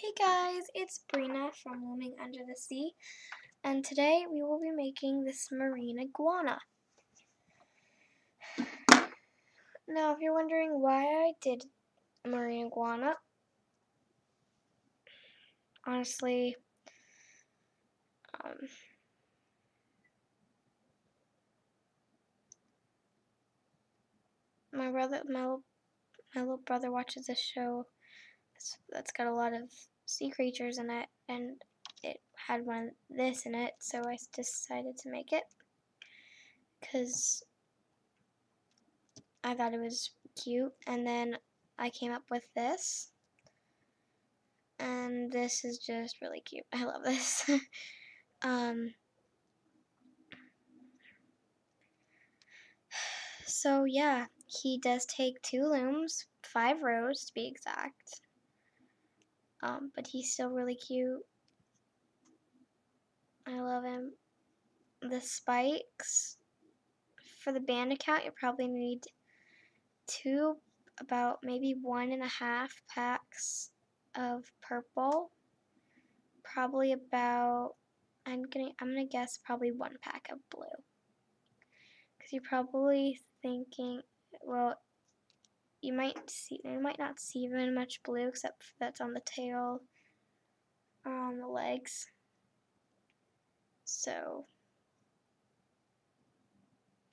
Hey guys, it's Brina from Looming Under the Sea, and today we will be making this marine iguana. Now, if you're wondering why I did a marine iguana, honestly, my little brother watches this show that's got a lot of sea creatures in it, and it had one of this in it, so I decided to make it because I thought it was cute, and then I came up with this. And this is just really cute. I love this. So yeah, he does take 2 looms, 5 rows to be exact. But he's still really cute. I love him. The spikes, for the band account, you probably need 2, about maybe 1.5 packs of purple. Probably about, I'm gonna guess probably 1 pack of blue. Because you're probably thinking, well, you might not see very much blue except for that's on the tail or on the legs. So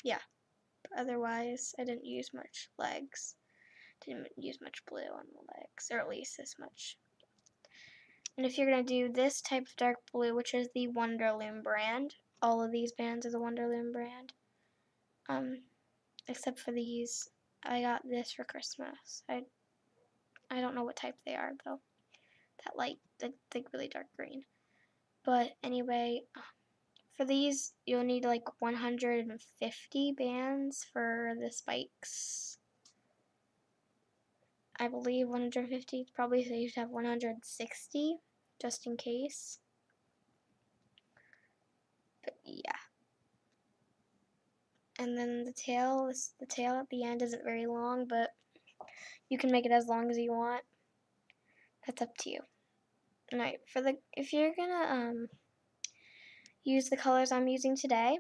yeah, otherwise I didn't use much legs. Didn't use much blue on the legs, or at least this much. And if you're gonna do this type of dark blue, which is the Wonderloom brand, all of these bands are the Wonderloom brand. Except for these, I got this for Christmas. I don't know what type they are though. That light, the really dark green. But anyway, for these, you'll need like 150 bands for the spikes. I believe 150, probably so you should have 160, just in case. But yeah. And then the tail at the end isn't very long, but you can make it as long as you want. That's up to you. Alright, if you're gonna use the colors I'm using today,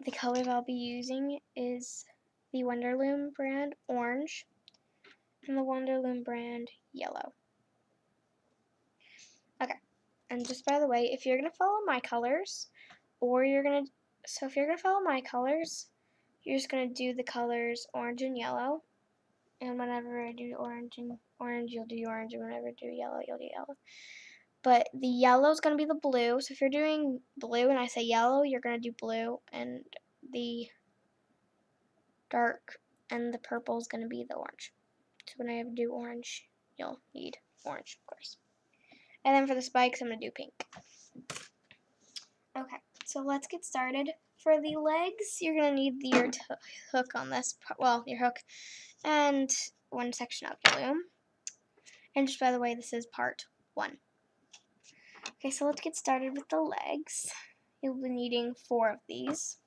the colors I'll be using is the Wonderloom brand orange and the Wonderloom brand yellow. Okay, and just by the way, if you're gonna follow my colors, if you're gonna follow my colors, you're just gonna do the colors orange and yellow, and whenever I do orange, you'll do orange, and whenever I do yellow, you'll do yellow. But the yellow is gonna be the blue, so if you're doing blue and I say yellow, you're gonna do blue, and the dark and the purple is gonna be the orange. So when I do orange, you'll need orange, of course. And then for the spikes, I'm gonna do pink. Okay, so let's get started. For the legs, you're going to need your hook on this, your hook, and one section of your loom. And just by the way, this is part 1. Okay, so let's get started with the legs. You'll be needing 4 of these.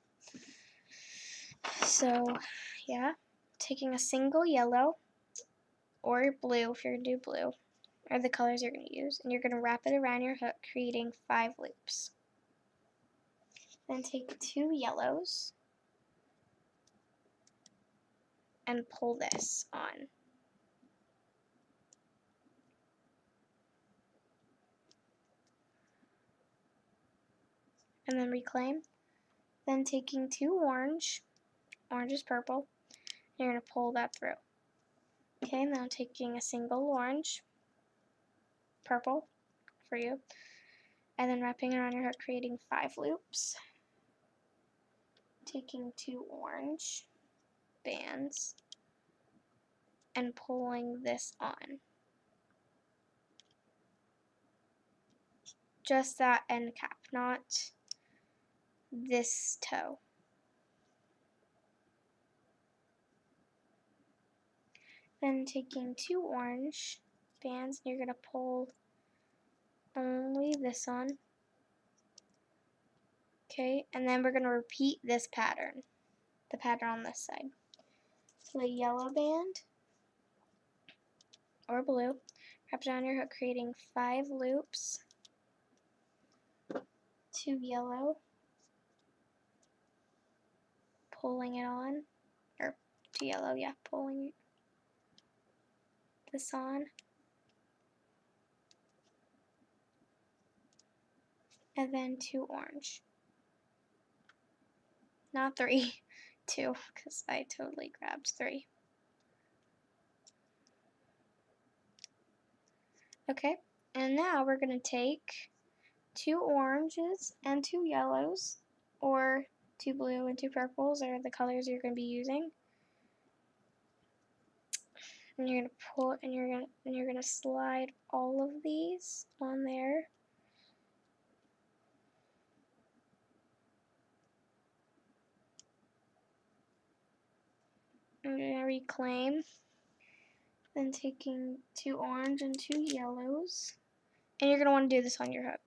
So, yeah, taking a single yellow, or blue if you're going to do blue, are the colors you're going to use, and you're going to wrap it around your hook, creating 5 loops. Then take 2 yellows and pull this on. And then reclaim. Then taking 2 orange is purple, you're going to pull that through. Okay, now taking a single orange, purple for you, and then wrapping around your hook, creating 5 loops. Taking 2 orange bands and pulling this on. Just that end cap, not this toe. Then taking 2 orange bands, you're going to pull only this on. Okay, and then we're going to repeat this pattern, the pattern on this side. So a yellow band or blue, wraps around your hook, creating 5 loops, 2 yellow, pulling it on, or 2 yellow, yeah, pulling this on, and then 2 orange. Not 3, 2, because I totally grabbed 3. Okay, and now we're going to take 2 oranges and 2 yellows, or 2 blue and 2 purples are the colors you're going to be using. And you're going to pull, and you're going to slide all of these on there. I'm going to reclaim, then taking 2 orange and 2 yellows, and you're going to want to do this on your hook.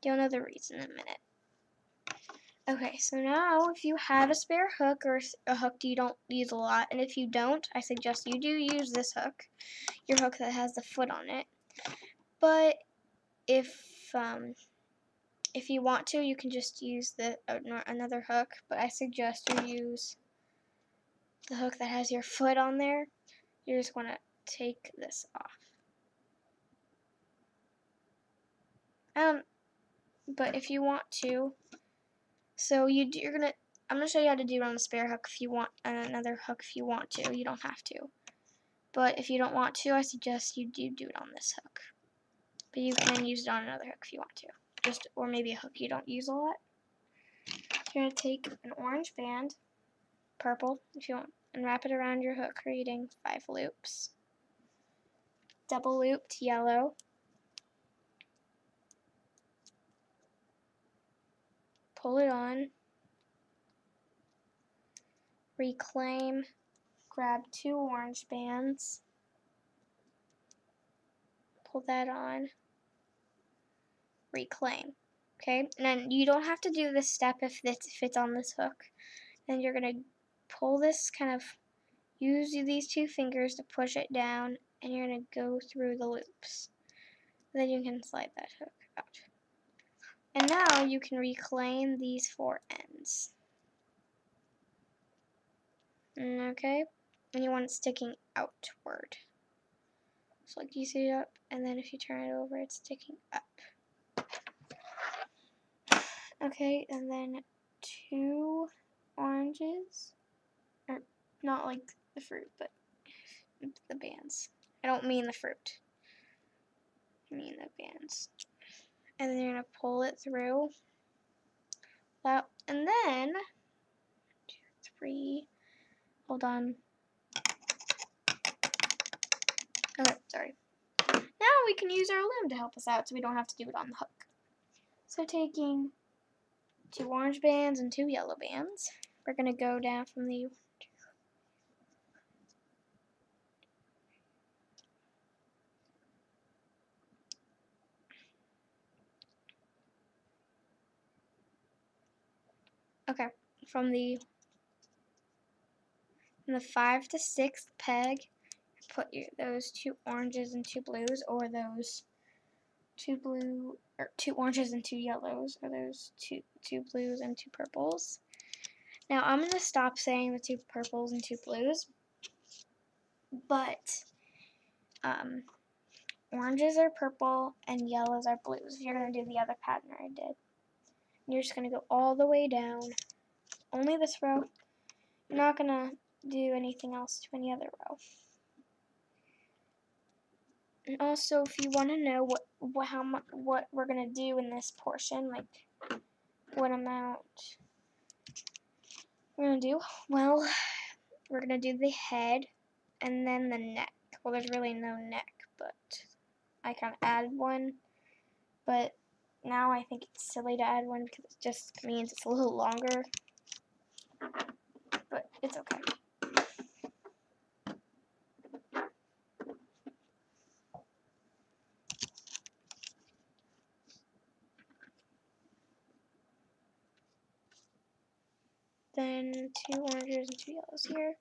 You'll know the reason in a minute. Okay, so now if you have a spare hook or a hook you don't use a lot, and if you don't, I suggest you do use this hook, your hook that has the foot on it. But if you want to, you can just use another hook, but I suggest you use the hook that has your foot on there. You just want to take this off. But if you want to, so I'm gonna show you how to do it on the spare hook if you want, another hook if you want to. You don't have to. But if you don't want to, I suggest you do it on this hook. But you can use it on another hook if you want to. Or maybe a hook you don't use a lot. You're gonna take an orange band, purple if you want, and wrap it around your hook, creating 5 loops. Double looped yellow. Pull it on. Reclaim. Grab 2 orange bands. Pull that on. Reclaim. Okay, and then you don't have to do this step if it's on this hook. Then you're gonna pull this, kind of use these 2 fingers to push it down, and you're gonna go through the loops. Then you can slide that hook out. And now you can reclaim these 4 ends. Okay, and you want it sticking outward. So like you see it up, and then if you turn it over, it's sticking up. Okay, and then 2 oranges, or not like the fruit, but the bands. I don't mean the fruit. I mean the bands. And then you're gonna pull it through. That, and then 2, 3. Hold on. Okay, sorry. Now we can use our loom to help us out, so we don't have to do it on the hook. So taking 2 orange bands and 2 yellow bands, we're gonna go down from the from the 5 to 6th peg, put those 2 oranges and 2 blues, or those 2 oranges and 2 yellows, or those two blues and 2 purples. Now I'm gonna stop saying the 2 purples and 2 blues, but oranges are purple and yellows are blues. You're gonna do the other pattern I did. And you're just gonna go all the way down, only this row. You're not gonna do anything else to any other row. And also, if you want to know what we're gonna do in this portion, like what amount we're gonna do, well, we're gonna do the head and then the neck. Well, there's really no neck, but I kind of added one. But now I think it's silly to add one because it just means it's a little longer. But it's okay. Then 2 oranges and 2 yellows here.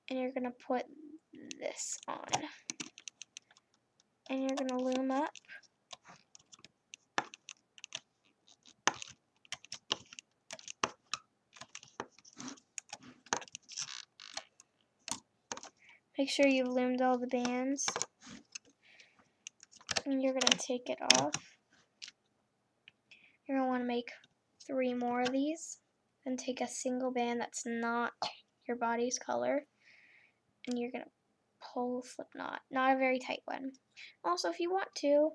And you're going to put this on. and you're going to loom up. Make sure you've loomed all the bands. And you're going to take it off. You're going to want to make 3 more of these. Then take a single band that's not your body's color. And you're going to pull a slip knot. Not a very tight one. Also, if you want to,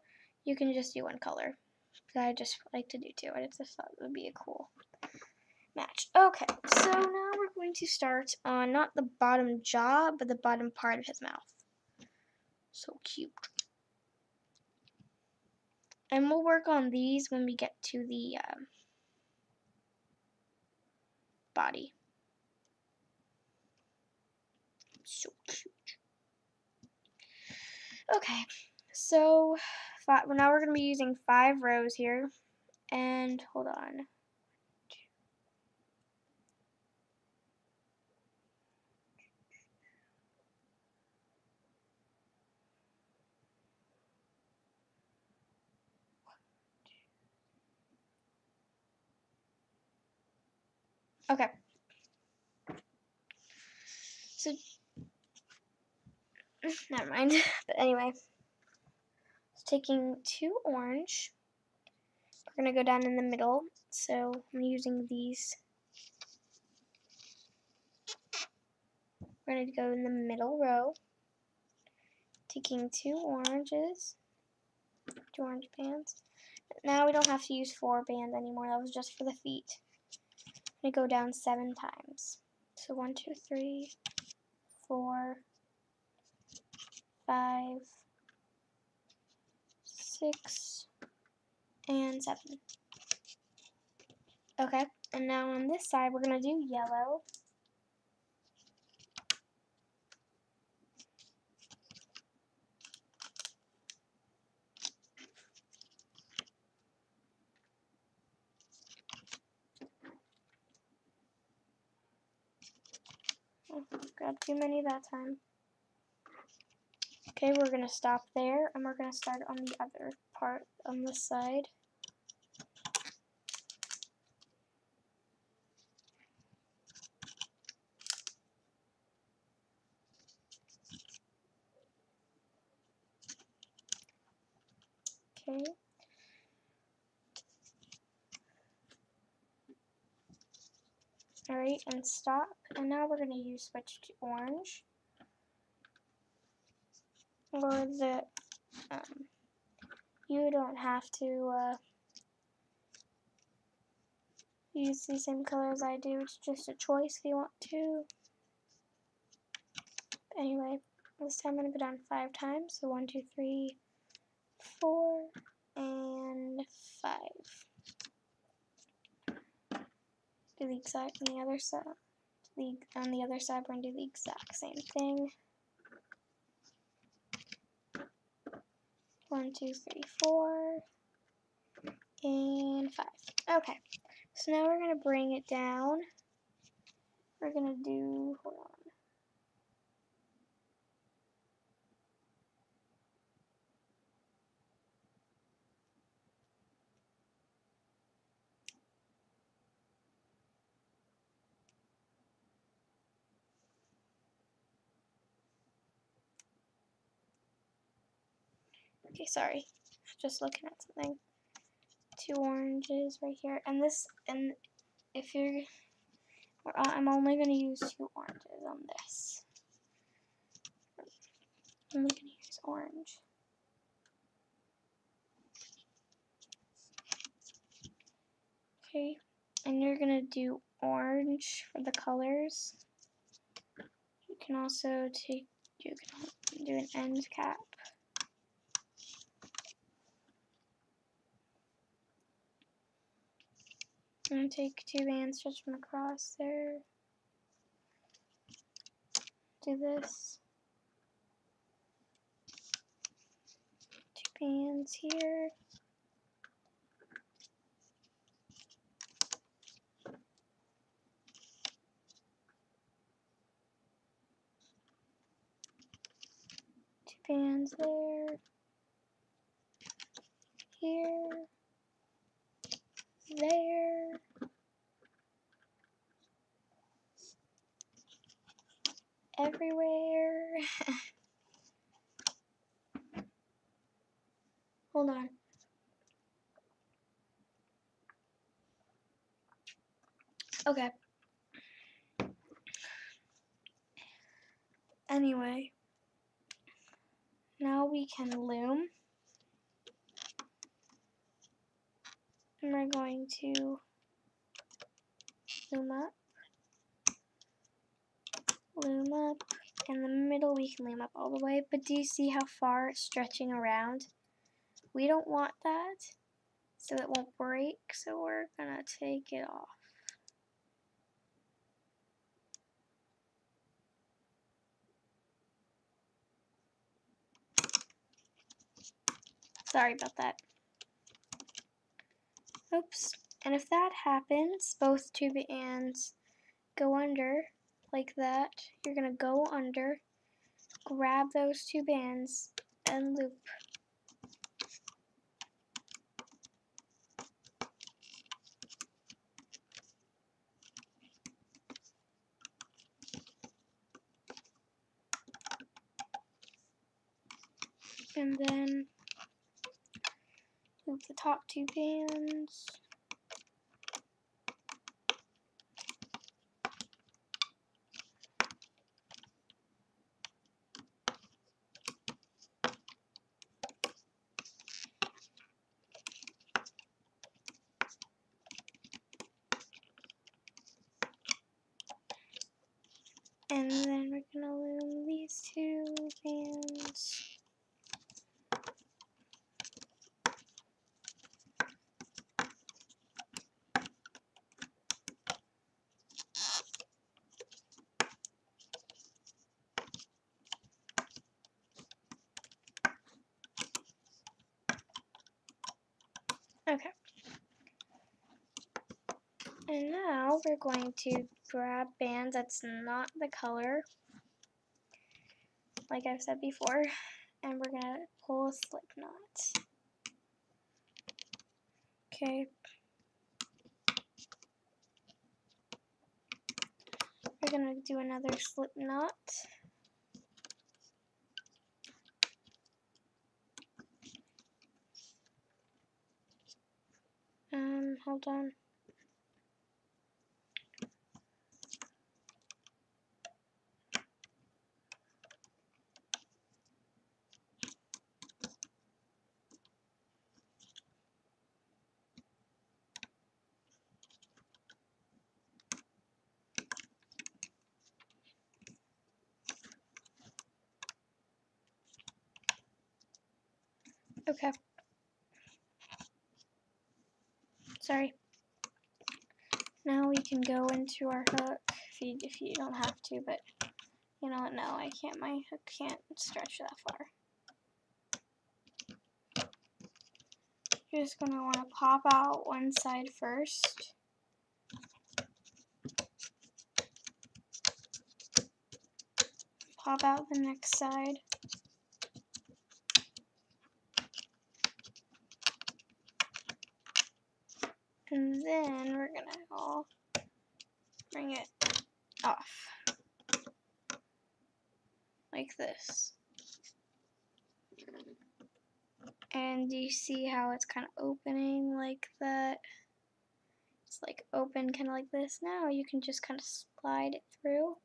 you can just do one color. But I just like to do 2. I just thought it would be a cool match. Okay, so now we're going to start on not the bottom jaw, but the bottom part of his mouth. So cute. And we'll work on these when we get to the body. So cute. Okay, so now we're going to be using 5 rows here. And hold on. Okay. So, never mind. But anyway, taking 2 orange. We're going to go down in the middle. So, I'm using these. We're going to go in the middle row. Taking 2 oranges. 2 orange bands. Now we don't have to use 4 bands anymore. That was just for the feet. I'm going to go down 7 times. So 1, 2, 3, 4, 5, 6, and 7. Okay, and now on this side we're going to do yellow. Oh, grabbed too many that time. Okay, we're going to stop there, and we're going to start on the other part on this side. Okay. Alright, and stop. And now we're going to switch to orange. Or you don't have to use the same color as I do. It's just a choice if you want to. Anyway, this time I'm going to go down 5 times. So 1, 2, 3, 4, and 5. Do the exact on the other side. On the other side, we're going to do the exact same thing. 1, 2, 3, 4, and 5. Okay, so now we're going to bring it down. We're going to do, hold on. Okay, sorry, just looking at something. 2 oranges right here, and if you're, I'm only going to use 2 oranges on this. I'm only going to use orange. Okay, and you're going to do orange for the colors. You can also do an end cap. And take 2 bands, stretch them across there. Do this. 2 bands here. Bands there. here, there, everywhere. Hold on. Okay. Anyway, now we can loom. And we're going to loom up. Loom up. In the middle we can loom up all the way, but do you see how far it's stretching around? We don't want that, so it won't break, so we're gonna take it off. Sorry about that. Oops. And if that happens, both two bands go under like that. You're gonna go under, grab those two bands, and loop. And then loop the top two bands. And then we're gonna loom these two bands. Okay. And now we're going to grab bands that's not the color, like I've said before, and we're gonna pull a slip knot. Okay. We're gonna do another slip knot. Hold on. Okay. Sorry. Now we can go into our hook if you don't have to, but you know what? No, I can't. My hook can't stretch that far. You're just gonna want to pop out one side first. Pop out the next side. And then we're gonna all bring it off. Like this. And do you see how it's kind of opening like that? It's like open kind of like this. Now you can just kind of slide it through.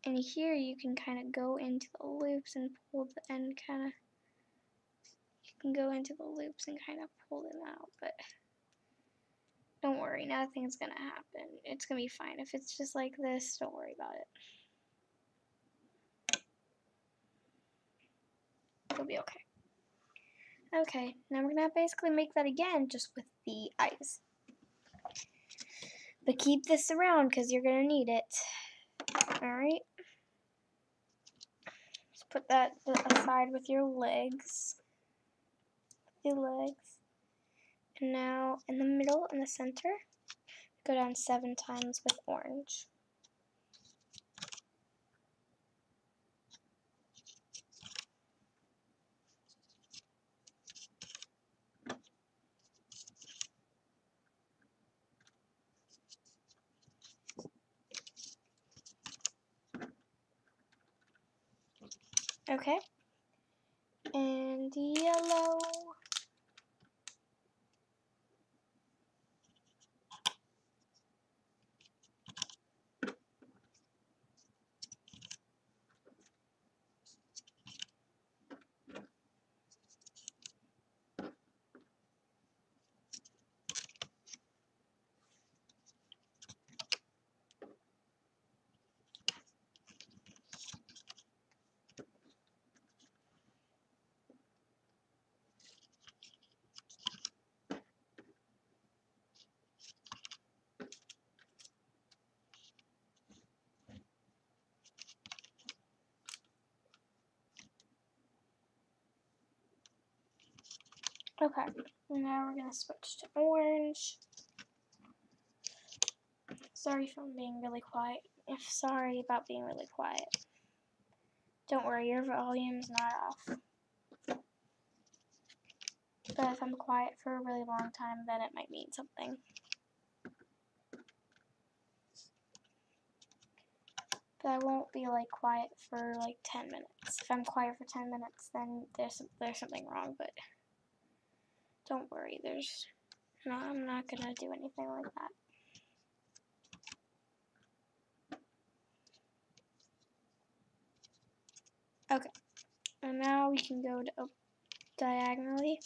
And here you can kind of go into the loops and pull the end kind of, you can go into the loops and kind of pull them out, but don't worry, nothing's gonna happen. It's gonna be fine. If it's just like this, don't worry about it. It'll be okay. Okay, now we're gonna basically make that again, just with the eyes. But keep this around because you're gonna need it. Alright. Just put that aside with your legs. And now in the middle, in the center, go down 7 times with orange. Okay. And yellow. Okay, now we're gonna switch to orange. Sorry if I'm being really quiet. Sorry about being really quiet. Don't worry, your volume's not off. But if I'm quiet for a really long time, then it might mean something. But I won't be like quiet for like 10 minutes. If I'm quiet for 10 minutes, then there's something wrong, but don't worry, I'm not gonna do anything like that. Okay, and now we can go to diagonally.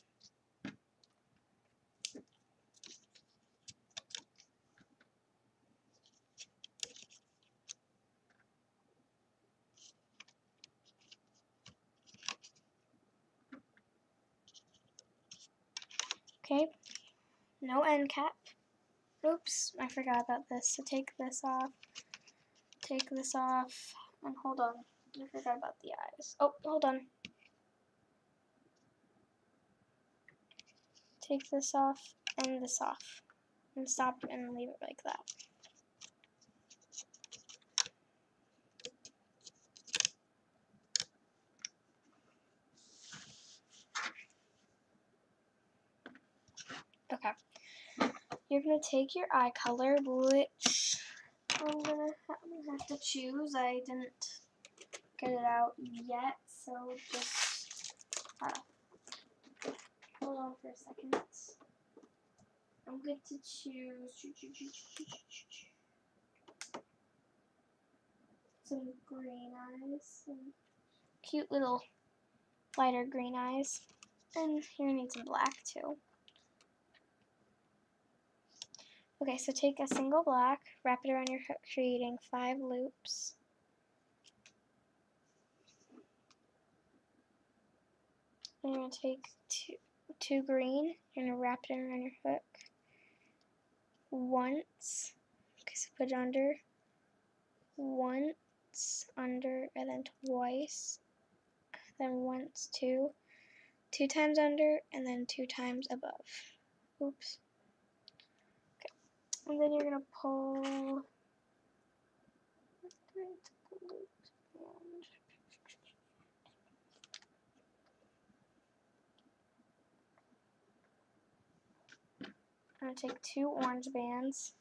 Okay, no end cap. Oops, I forgot about this. So take this off, and hold on. I forgot about the eyes. Oh, hold on. Take this off and this off. And stop and leave it like that. Okay. You're going to take your eye color, which I'm gonna have to choose. I didn't get it out yet, so just hold on for a second. I'm going to choose some green eyes, some cute little lighter green eyes, and you're gonna need some black too. Okay, so take a single black, wrap it around your hook, creating 5 loops. And you're going to take two green, you're going to wrap it around your hook once, okay, so put it under, once, under, and then twice, then once, two times under, and then 2 times above. Oops. Okay, and then you're going to pull, I'm going to take 2 orange bands,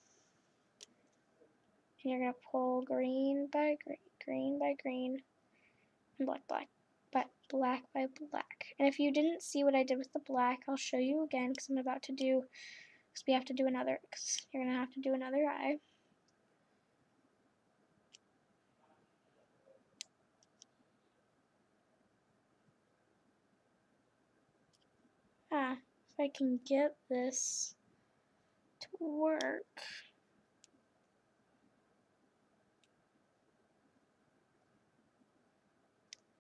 and you're going to pull green by green, and black by black. And if you didn't see what I did with the black, I'll show you again, because you're going to have to do another eye. If I can get this to work.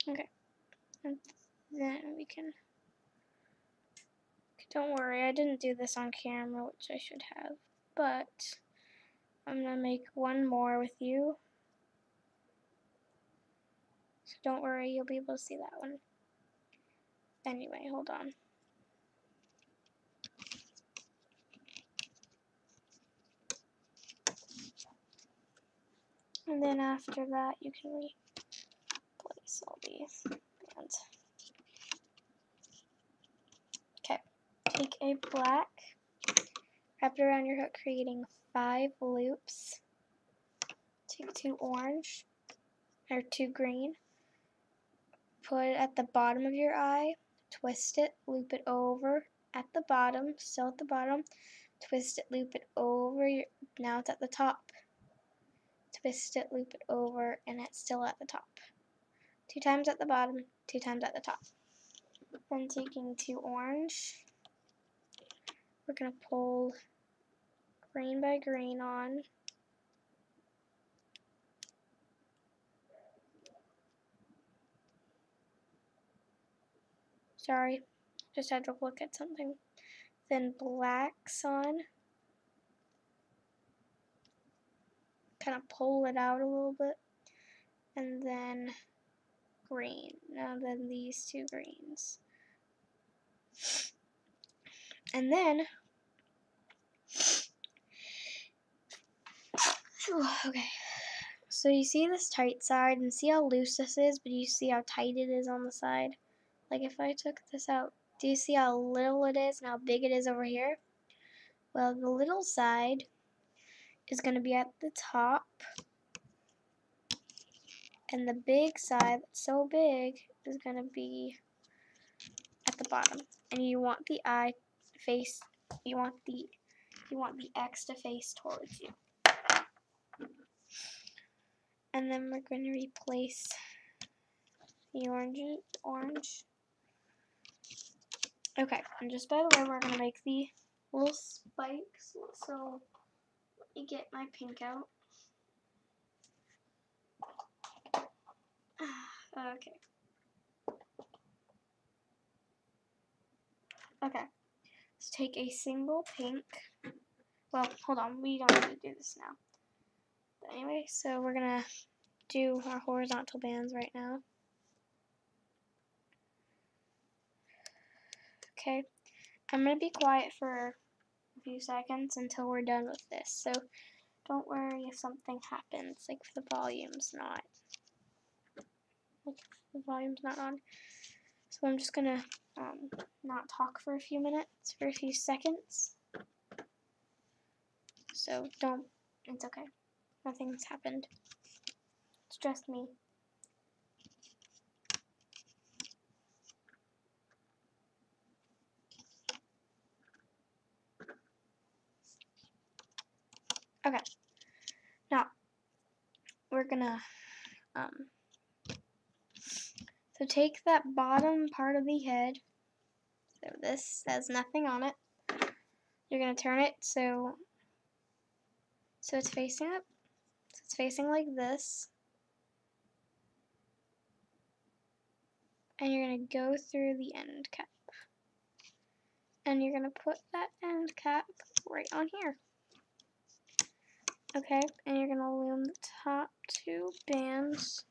Okay, and then we can, don't worry, I didn't do this on camera, which I should have, but I'm going to make one more with you. So don't worry, you'll be able to see that one. Anyway, hold on. And then after that, you can replace all these bands. Okay, take a black, wrap it around your hook, creating 5 loops. Take 2 orange, or 2 green, put it at the bottom of your eye, twist it, loop it over at the bottom, still at the bottom, twist it, loop it over, now it's at the top. Twist it, loop it over, and it's still at the top. 2 times at the bottom, 2 times at the top. Then taking 2 orange, we're going to pull grain by grain on. Sorry, just had to look at something. Then blacks on. Kind of pull it out a little bit. And then green. Now then these 2 greens. And then, okay. So you see this tight side and see how loose this is, but you see how tight it is on the side? Like if I took this out, do you see how little it is and how big it is over here? Well, the little side is going to be at the top, and the big side, that's so big, is going to be at the bottom. And you want the eye face, you want the X to face towards you. And then we're going to replace the orange. Okay, and just by the way, we're going to make the little spikes, so let me get my pink out. Okay. Okay, let's take a single pink. Well, hold on, we don't need to do this now. But anyway, so we're going to do our horizontal bands right now. Okay, I'm going to be quiet for a few seconds until we're done with this. So don't worry if something happens, like if the volume's not. Like if the volume's not on. So I'm just going to not talk for a few minutes, for a few seconds. So it's okay. Nothing's happened. It's just me. Okay. Now, we're gonna, so take that bottom part of the head. So this has nothing on it. You're gonna turn it so it's facing up. So it's facing like this. And you're gonna go through the end cap. And you're gonna put that end cap right on here. Okay, and you're gonna loom the top 2 bands.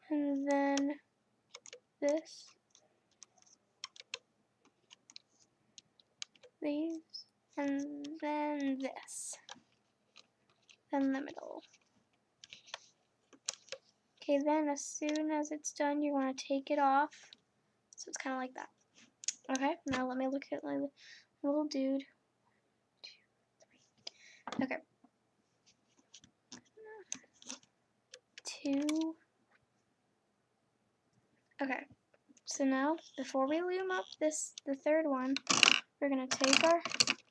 And then this. These. And then this. Then the middle. Okay, then as soon as it's done, you want to take it off. So it's kind of like that. Okay, now let me look at my little dude. 1, 2, 3. Okay. 2. Okay. So now, before we loom up the 3rd one, we're gonna take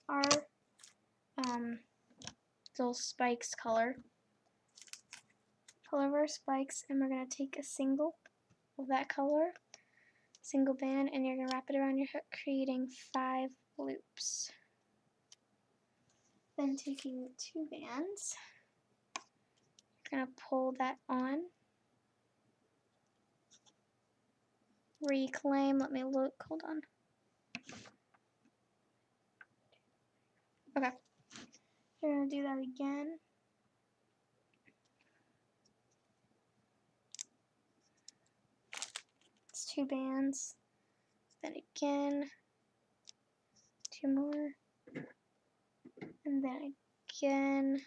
our little spikes color of our spikes, and we're gonna take a single of that color, single band, and you're gonna wrap it around your hook, creating 5 loops. Then taking 2 bands, you're gonna pull that on, reclaim. Let me look. Hold on. Okay. You're gonna do that again. It's 2 bands. Then again. 2 more. And then again.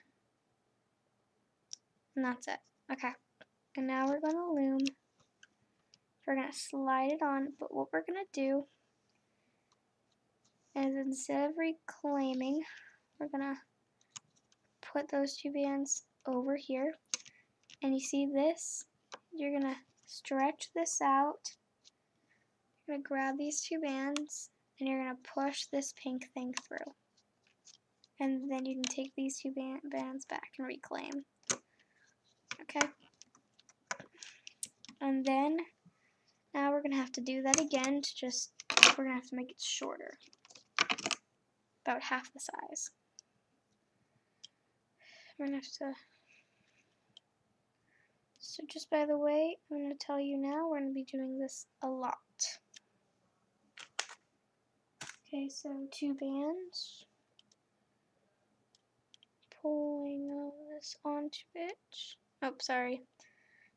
And that's it. Okay. And now we're gonna loom. We're gonna slide it on, but what we're gonna do is instead of reclaiming, we're gonna put those 2 bands over here. And you see this? You're gonna stretch this out. You're gonna grab these two bands and you're gonna push this pink thing through. And then you can take these two bands back and reclaim. Okay. And then now we're gonna have to do that again to just, we're gonna have to make it shorter. About half the size. We're gonna have to, so just by the way, I'm gonna tell you now, we're gonna be doing this a lot. Okay, so two bands. Pulling all this onto it. Oh, sorry.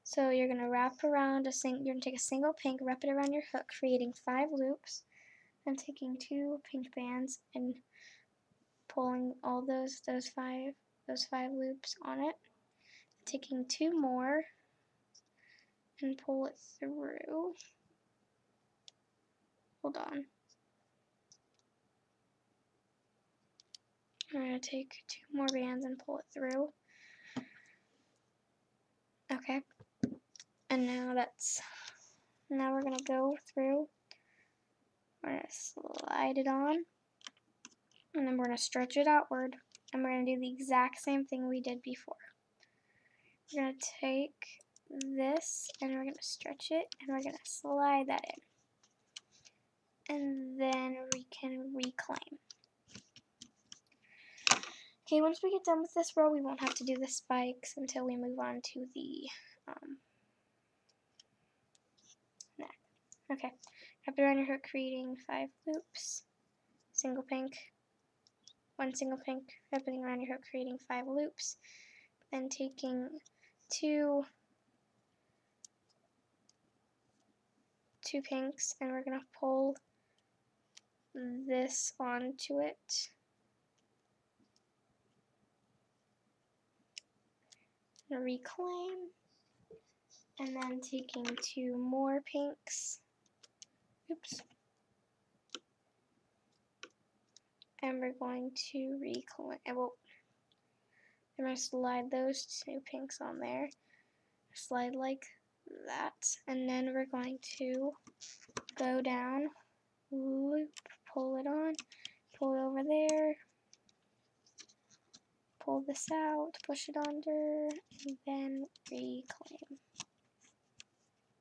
So you're gonna wrap around you're gonna take a single pink, wrap it around your hook, creating 5 loops, and taking 2 pink bands and pulling all those five loops on it. Taking 2 more and pull it through. Hold on. I'm gonna take 2 more bands and pull it through. Okay. And now we're gonna go through. We're gonna slide it on, and then we're gonna stretch it outward, and we're gonna do the exact same thing we did before. We're gonna take this, and we're gonna stretch it, and we're gonna slide that in. And then we can reclaim. Okay, once we get done with this row, we won't have to do the spikes until we move on to the neck. Okay, wrap it around your hook, creating 5 loops, single pink, 1 single pink, wrapping around your hook, creating 5 loops, then taking 2 pinks, and we're going to pull this onto it. Reclaim, and then taking 2 more pinks, oops, and we're going to reclaim, I'm going to slide those 2 pinks on there, slide like that, and then we're going to go down, loop, pull it on, pull it over there, pull this out, push it under, and then reclaim.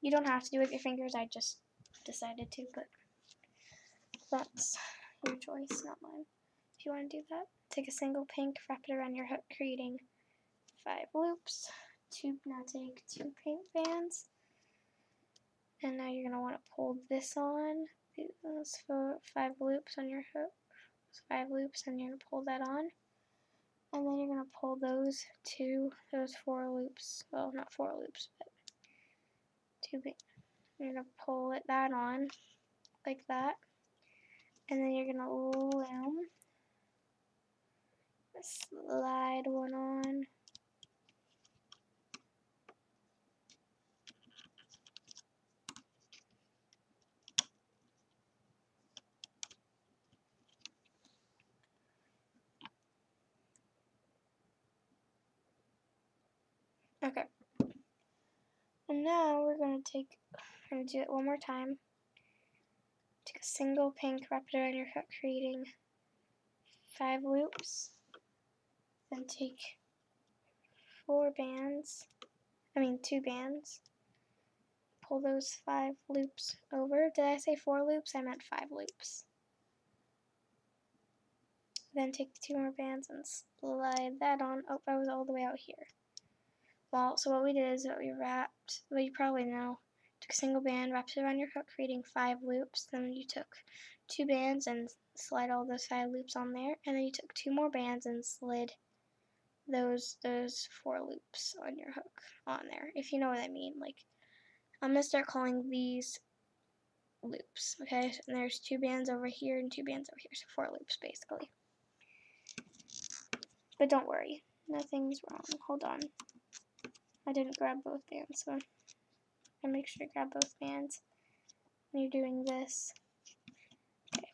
You don't have to do it with your fingers, I just decided to, but that's your choice, not mine. If you want to do that, take a single pink, wrap it around your hook, creating 5 loops. Now take 2 pink bands, and now you're going to want to pull this on, those 5 loops on your hook, 5 loops, and you're going to pull that on. And then you're going to pull those 4 loops, well, not 4 loops, but 2 pink. You're going to pull that on, like that. And then you're going to loom, slide one on. Okay. And now we're going to do it one more time. Take a single pink, wrap it around your hook, creating 5 loops. Then take 2 bands. Pull those 5 loops over. Did I say 4 loops? I meant 5 loops. Then take 2 more bands and slide that on. Oh, I was all the way out here. Well, so what we did is that we wrapped, well, you probably know, took a single band, wrapped it around your hook, creating 5 loops. Then you took 2 bands and slide all those 5 loops on there. And then you took 2 more bands and slid those 4 loops on your hook on there, if you know what I mean. Like, I'm going to start calling these loops, okay? And there's 2 bands over here and 2 bands over here, so 4 loops basically. But don't worry, nothing's wrong. Hold on. I didn't grab both bands, so I make sure to grab both bands when you're doing this. Okay.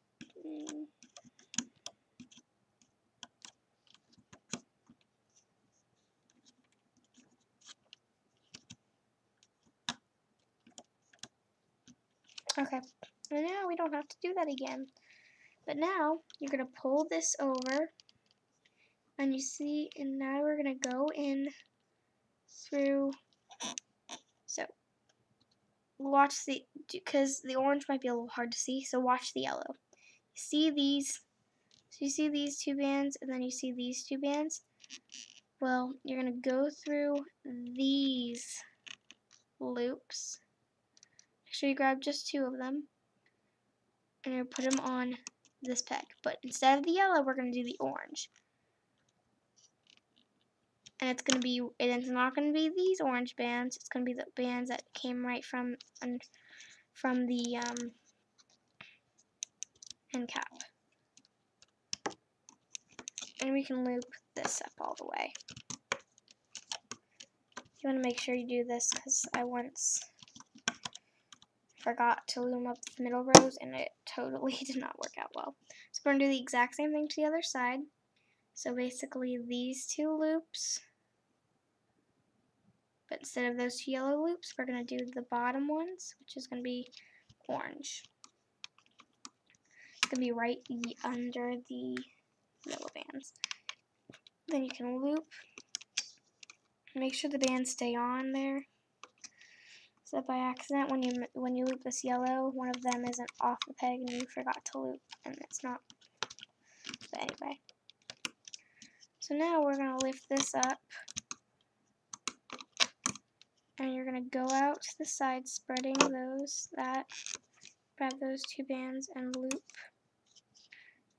Okay, and now we don't have to do that again. But now you're gonna pull this over, and you see, and now we're gonna go in through. So watch the, because the orange might be a little hard to see. So watch the yellow. See these? So you see these two bands, and then you see these two bands. Well, you're gonna go through these loops. Make sure you grab just two of them, and you're gonna put them on this peg. But instead of the yellow, we're gonna do the orange. And it's gonna be, it's not gonna be these orange bands. It's gonna be the bands that came right from the end cap. And we can loop this up all the way. You want to make sure you do this because I once forgot to loom up the middle rows and it totally did not work out well. So we're going to do the exact same thing to the other side. So basically these two loops, but instead of those two yellow loops, we're going to do the bottom ones, which is going to be orange. It's going to be right under the yellow bands. Then you can loop. Make sure the bands stay on there. So by accident, when you loop this yellow, one of them isn't off the peg and you forgot to loop, and it's not. But anyway. So now we're going to lift this up, and you're going to go out to the side, spreading grab those two bands and loop.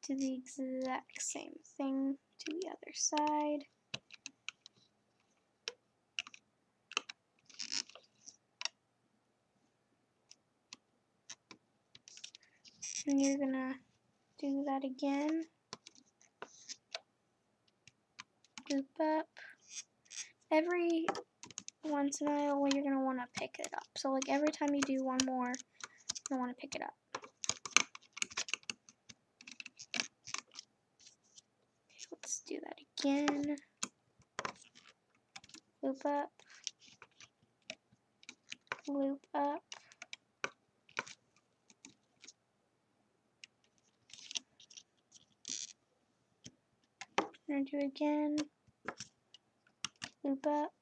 Do the exact same thing to the other side. And you're going to do that again. Loop up. Every once in a while, you're going to want to pick it up. So like every time you do one more, you want to pick it up. Let's do that again. Loop up. Loop up. We're going to do it again. Loop up.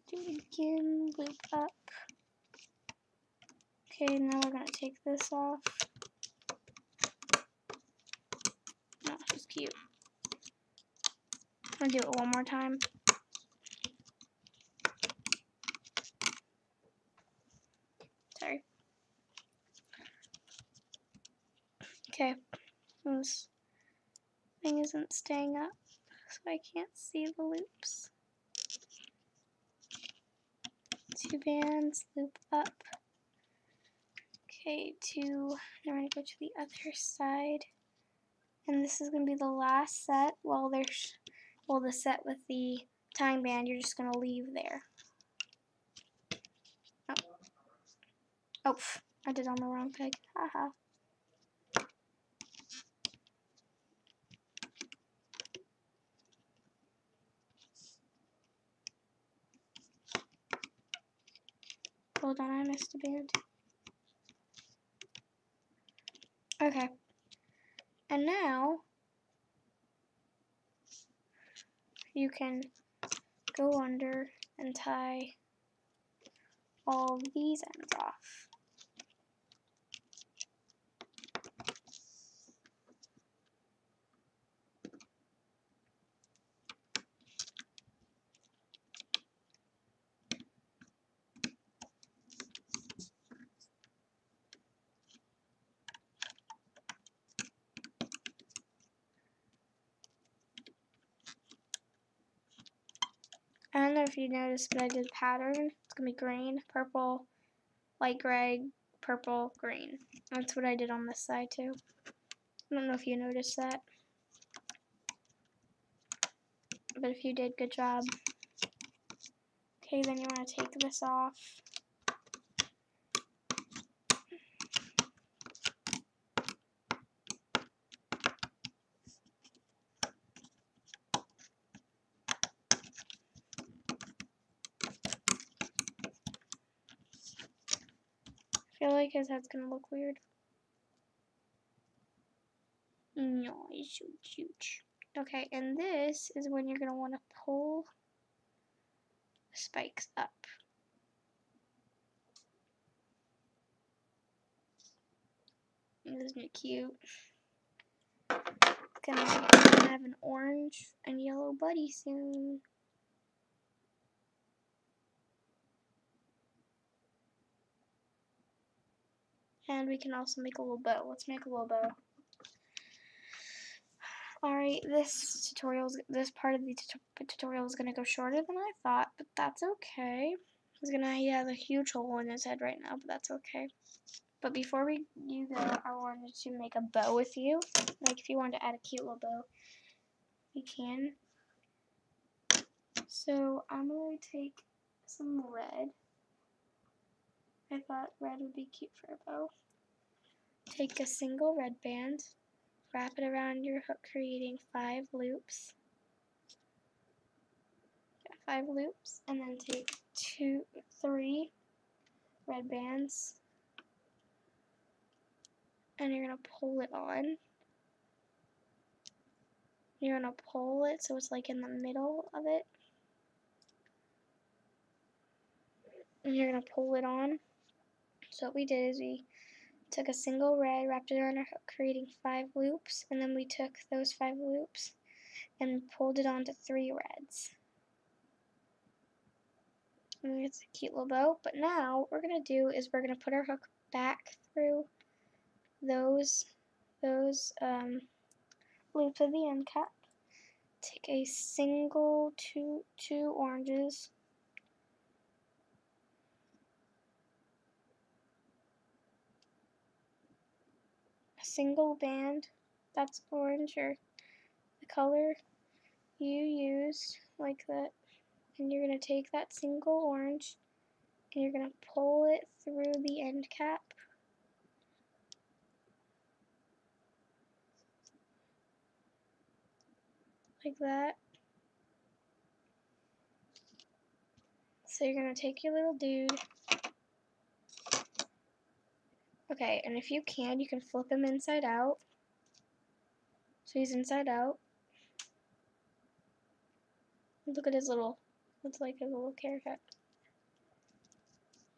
Do it again. Loop up. Okay, now we're going to take this off. Oh, this is cute. I'm going to do it one more time. Sorry. Okay. This thing isn't staying up, so I can't see the loops. Two bands, loop up. Okay, now we're going to go to the other side. And this is going to be the last set. The set with the tying band, you're just going to leave there. Oh, I did on the wrong peg. Haha. Hold on, I missed a band. Okay. And now you can go under and tie all these ends off. I don't know if you noticed, but I did pattern. It's going to be green, purple, light gray, purple, green. That's what I did on this side too. I don't know if you noticed that. But if you did, good job. Okay, then you want to take this off. feel like his head's gonna look weird. No, it's so cute. Okay, and this is when you're gonna want to pull the spikes up. Isn't it cute? Gonna have an orange and yellow buddy soon. And we can also make a little bow. Let's make a little bow. Alright, this part of the tutorial is going to go shorter than I thought, but that's okay. He has a huge hole in his head right now, but that's okay. But before we do that, I wanted to make a bow with you. Like, if you wanted to add a cute little bow, you can. So, I'm going to take some red. I thought red would be cute for a bow. Take a single red band, wrap it around your hook, creating 5 loops. 5 loops, and then take 3 red bands, and you're gonna pull it on. You're gonna pull it so it's like in the middle of it, and you're gonna pull it on. So what we did is we took a single red, wrapped it around our hook, creating 5 loops, and then we took those 5 loops and pulled it onto 3 reds. And it's a cute little bow. But now what we're gonna do is we're gonna put our hook back through those loops of the end cap. Take a single two oranges, a single band that's orange or the color you use, like that, and you're going to take that single orange and you're going to pull it through the end cap like that. So you're going to take your little dude. Okay, and if you can flip him inside out. So he's inside out. Look at his little, looks like his little haircut.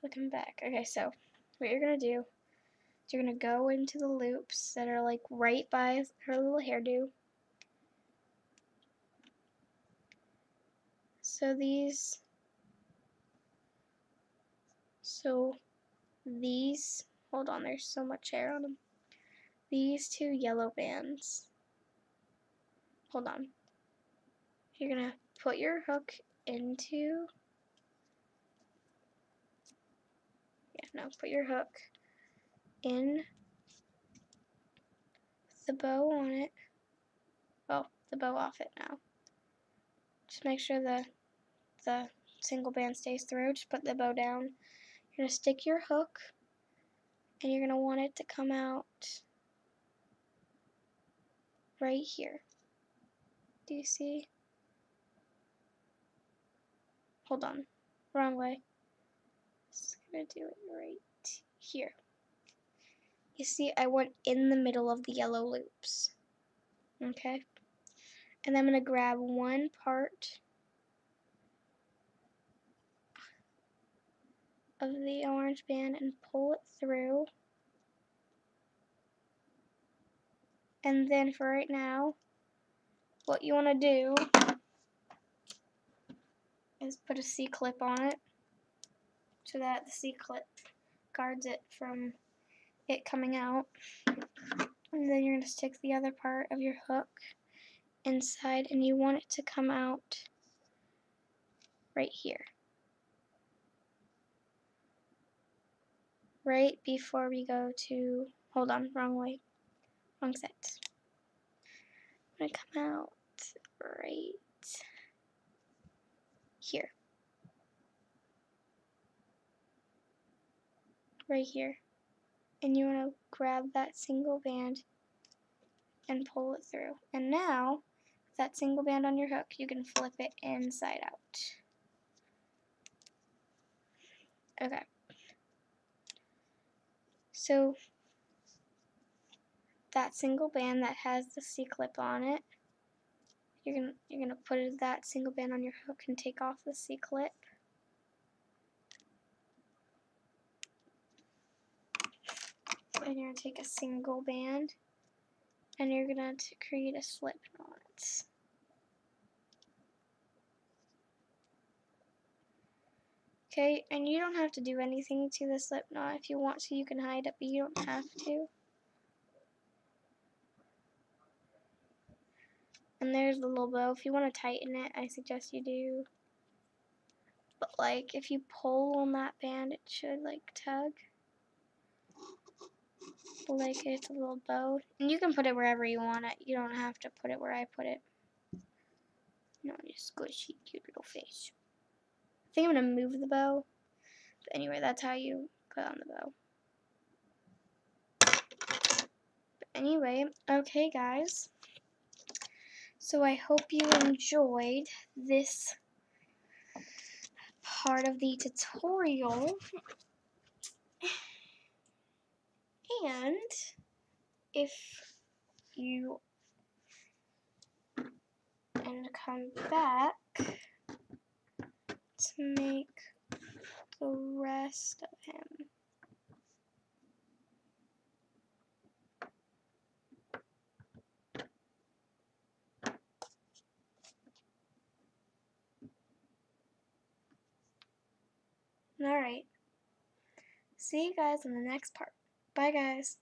Look him back. Okay, so what you're going to do is you're going to go into the loops that are like right by her little hairdo. So these, hold on, there's so much hair on them. These 2 yellow bands. Hold on. You're gonna put your hook into, put your hook in the bow on it. Well, the bow off it now. Just make sure the single band stays through. Just put the bow down. You're gonna stick your hook, and you're gonna want it to come out right here. Do you see? Hold on, wrong way. Just gonna do it right here. You see, I went in the middle of the yellow loops. Okay? And I'm gonna grab one part of the orange band and pull it through. And then for right now, what you wanna do is put a C-clip on it so that the C-clip guards it from it coming out. And then you're going to stick the other part of your hook inside, and you want it to come out right here. Right before we go to, hold on, wrong way, wrong set. I'm going to come out right here. Right here. And you want to grab that single band and pull it through. And now, that single band on your hook, you can flip it inside out. Okay. So that single band that has the C-clip on it, you're gonna put that single band on your hook and take off the C-clip. And you're gonna take a single band and you're gonna create a slip knot. Okay, and you don't have to do anything to the slip knot. If you want to, you can hide it, but you don't have to. And there's the little bow. If you want to tighten it, I suggest you do. But like, if you pull on that band, it should like tug. Like it's a little bow. And you can put it wherever you want it. You don't have to put it where I put it. No, just squishy, cute little face. I think I'm gonna move the bow. But anyway, that's how you put on the bow. But anyway, okay guys. So I hope you enjoyed this part of the tutorial. And if you come back to make the rest of him. Alright. See you guys in the next part. Bye guys.